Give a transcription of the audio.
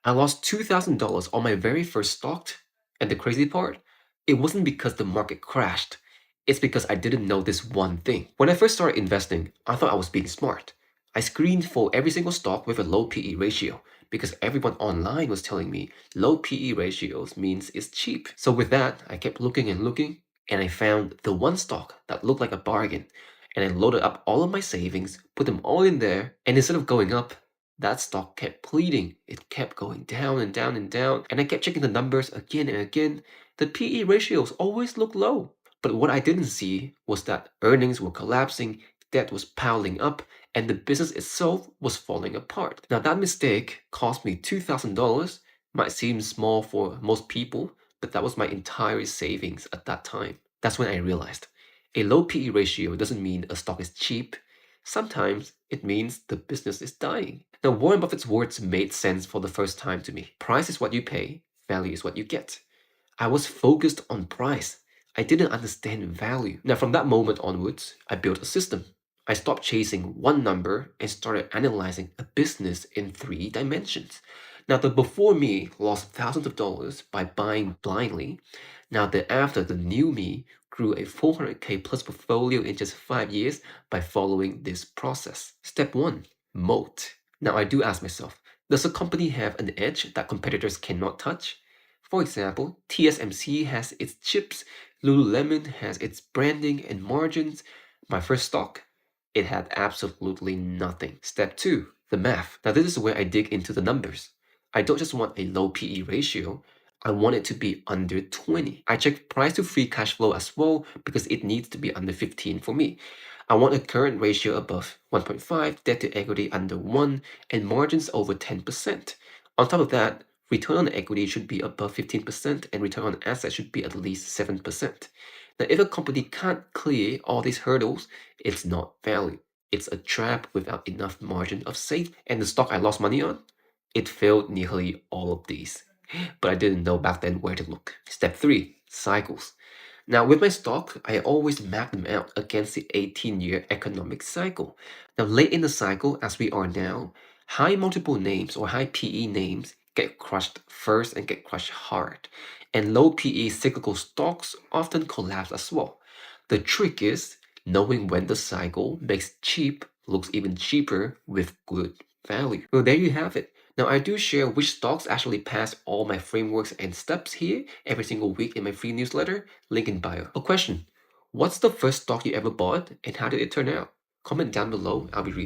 I lost $2,000 on my very first stock, and the crazy part, it wasn't because the market crashed. It's because I didn't know this one thing. When I first started investing, I thought I was being smart. I screened for every single stock with a low PE ratio because everyone online was telling me low PE ratios means it's cheap. So with that, I kept looking and looking, and I found the one stock that looked like a bargain. And I loaded up all of my savings, put them all in there, and instead of going up, that stock kept pleading. It kept going down and down and down, and I kept checking the numbers again and again. The PE ratios always look low. But what I didn't see was that earnings were collapsing, debt was piling up, and the business itself was falling apart. Now, that mistake cost me $2,000. Might seem small for most people, but that was my entire savings at that time. That's when I realized a low PE ratio doesn't mean a stock is cheap. Sometimes it means the business is dying. Now, Warren Buffett's words made sense for the first time to me. Price is what you pay, value is what you get. I was focused on price. I didn't understand value. Now, from that moment onwards, I built a system. I stopped chasing one number and started analyzing a business in 3 dimensions. Now, the before me lost thousands of dollars by buying blindly. Now, the after, the new me grew a 400K plus portfolio in just 5 years by following this process. Step 1, moat. Now, I do ask myself, does a company have an edge that competitors cannot touch? For example, TSMC has its chips, Lululemon has its branding and margins. My first stock, it had absolutely nothing. Step 2, the math. Now, this is where I dig into the numbers. I don't just want a low PE ratio, I want it to be under 20. I check price to free cash flow as well because it needs to be under 15 for me. I want a current ratio above 1.5, debt to equity under 1, and margins over 10%. On top of that, return on equity should be above 15% and return on assets should be at least 7%. Now, if a company can't clear all these hurdles, it's not value. It's a trap without enough margin of safety. And the stock I lost money on, it failed nearly all of these. But I didn't know back then where to look. Step 3, cycles. Now, with my stock, I always map them out against the 18-year economic cycle. Now, late in the cycle, as we are now, high multiple names or high PE names get crushed first and get crushed hard. And low PE cyclical stocks often collapse as well. The trick is knowing when the cycle makes cheap looks even cheaper with good value. Well, there you have it. Now, I do share which stocks actually pass all my frameworks and steps here every single week in my free newsletter, link in bio. A question: what's the first stock you ever bought and how did it turn out? Comment down below, I'll be reading.